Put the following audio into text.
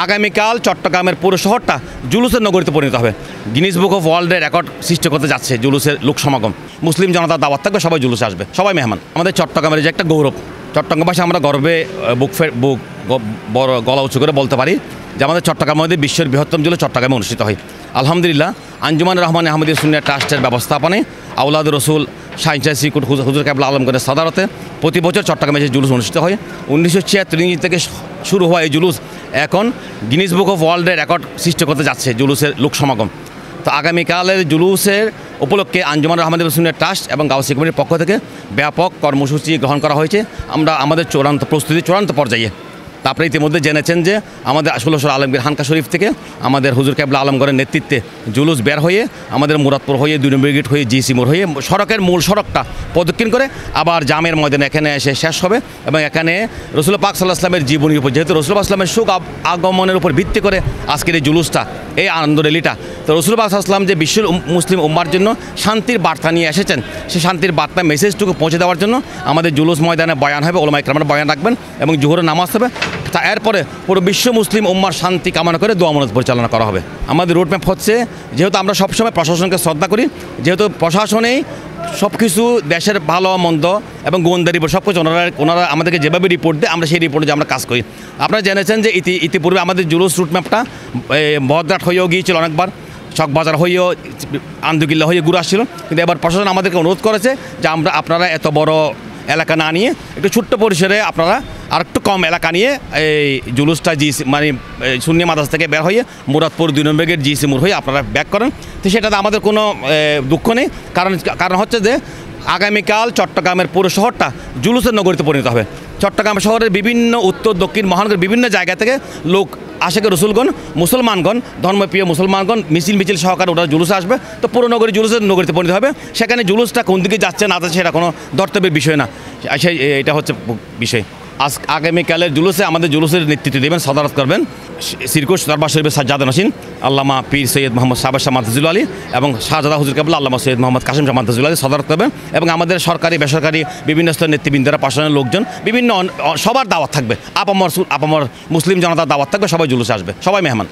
আগামীকাল চট্টগ্রামের পুরো শহরটা জুলুসের নগরীতে পরিণত হবে। গিনিস বুক অফ ওয়ার্ল্ডের রেকর্ড সৃষ্টি করতে যাচ্ছে জুলুসের লোক সমাগম। মুসলিম জনতার দাওয়াত থাকবে, সবাই জুলুসে আসবে, সবাই মেহমান। আমাদের চট্টগ্রামের যে একটা গৌরব, চট্টগ্রামবাসী আমরা গর্বে বড় গলা উঁচু করে বলতে পারি যে আমাদের চট্টগ্রামের মধ্যে বিশ্বের বৃহত্তম জুলুস চট্টগ্রামে অনুষ্ঠিত হয়। আলহামদুলিল্লাহ, আঞ্জুমান রহমান আহমদিয়া সুন্নিয়া ট্রাস্টের ব্যবস্থাপনায় আউলাদ রসুল শাহিনশাহ সিকুট হুজুর কেবলা আলমগীরের সদারতে প্রতি বছর চট্টগ্রামে যে জুলুস অনুষ্ঠিত হয়। 1976 থেকে শুরু হওয়া এই জুলুস এখন গিনিস বুক অফ ওয়ার্ল্ডের রেকর্ড সৃষ্টি করতে যাচ্ছে জুলুসের লোক সমাগম। তো আগামীকালের জুলুসের উপলক্ষে আঞ্জুমান রহমান সুন্নিয়া ট্রাস্ট এবং গাউসিয়া কমিটির পক্ষ থেকে ব্যাপক কর্মসূচি গ্রহণ করা হয়েছে। আমরা আমাদের চূড়ান্ত পর্যায়ে তারপরে ইতিমধ্যে জেনেছেন যে আমাদের 16 আলমগীর হানকা শরীফ থেকে আমাদের হুজুর কেবলা আলমগরের নেতৃত্বে জুলুস বের হয়ে আমাদের মুরাদপুর হয়ে 2 নম্বর গেট হয়ে জিসি মোড় হয়ে সড়কের মূল সড়কটা প্রদক্ষিণ করে আবার জামের ময়দানে এখানে এসে শেষ হবে। এবং এখানে রসুল পাক সাল্লাল্লাহু আলাইহি ওয়াসাল্লামের জীবনীর উপর, যেহেতু রসুল পাক সাল্লামের সুখ আগমনের উপর ভিত্তি করে আজকের এই জুলুসটা, এই আনন্দ র্যালিটা, তো রসুল পাক সাল্লাল্লাহু আলাইহি ওয়াসাল্লাম যে বিশ্বের মুসলিম উম্মার জন্য শান্তির বার্তা নিয়ে এসেছেন, সেই শান্তির বার্তা মেসেজটুকু পৌঁছে দেওয়ার জন্য আমাদের জুলুস ময়দানে বয়ান হবে, ওলামায়ে কেরামের বয়ান রাখবেন এবং জোহরের নামাজ হবে। তা এরপরে পুরো বিশ্ব মুসলিম উম্মার শান্তি কামনা করে দোয়া মনোজ পরিচালনা করা হবে। আমাদের রোডম্যাপ হচ্ছে, যেহেতু আমরা সবসময় প্রশাসনকে শ্রদ্ধা করি, যেহেতু প্রশাসনেই সব কিছু দেশের ভালো মন্দ এবং গোয়েন্দা রিপোর্ট সব কিছু ওনারা আমাদেরকে যেভাবে রিপোর্ট দেয় আমরা সেই রিপোর্টে আমরা কাজ করি। আপনারা জেনেছেন যে ইতিপূর্বে আমাদের জুলুস রুটম্যাপটা বহদ্রাট হয়েও গিয়েছিল, অনেকবার চকবাজার হয়েও আন্দুকিল্লা হয়ে ঘুরে আসছিল। কিন্তু এবার প্রশাসন আমাদেরকে অনুরোধ করেছে যে আপনারা এত বড় এলাকা না নিয়ে একটু ছোট্ট পরিসরে আপনারা আর একটু কম এলাকা নিয়ে এই জুলুসটা মানে সুন্নি মাদ্রাসা থেকে বের হয়ে মুরাদপুর 2 নম্বর গেট জিসি মোড় হয়ে আপনারা ব্যাক করেন। তো সেটাতে আমাদের কোনো দুঃখ নেই, কারণ হচ্ছে যে আগামীকাল চট্টগ্রামের পুরো শহরটা জুলুসের নগরীতে পরিণত হবে। চট্টগ্রাম শহরের বিভিন্ন উত্তর দক্ষিণ মহানগরের বিভিন্ন জায়গা থেকে লোক আশেকে রসুলগণ, মুসলমানগণ, ধর্মপ্রিয় মুসলমানগণ মিছিল সহকারে ওটা জুলুসে আসবে। তো পুরো জুলুসের নগরীতে পরিণত হবে। সেখানে জুলুসটা কোন দিকে যাচ্ছে না যাচ্ছে সেটা কোনো ধর্তব্যের বিষয় না, এটা হচ্ছে বিষয়। আগামীকালের জুলুসে আমাদের জুলুসের নেতৃত্ব দেবেন, সদারত করবেন সিরকুশ দরবার শরীফের সাজ্জাদ নসীন আল্লামা পীর সৈয়দ মোহাম্মদ সাহেব শাহ মাহফুজুল আলী এবং শাহজাদা হুজুর কেবলা আল্লামা সৈয়দ মোহাম্মদ কাসিম শাহ মাহফুজুল আলী সদারত করবেন। এবং আমাদের সরকারি বেসরকারি বিভিন্ন স্তরের নেতৃবৃন্দরা, প্রশাসনের লোকজন, বিভিন্ন সবার দাওয়াত থাকবে, আপামর মুসলিম জনতার দাওয়াত থাকবে, সবাই জুলুসে আসবে, সবাই মেহমান।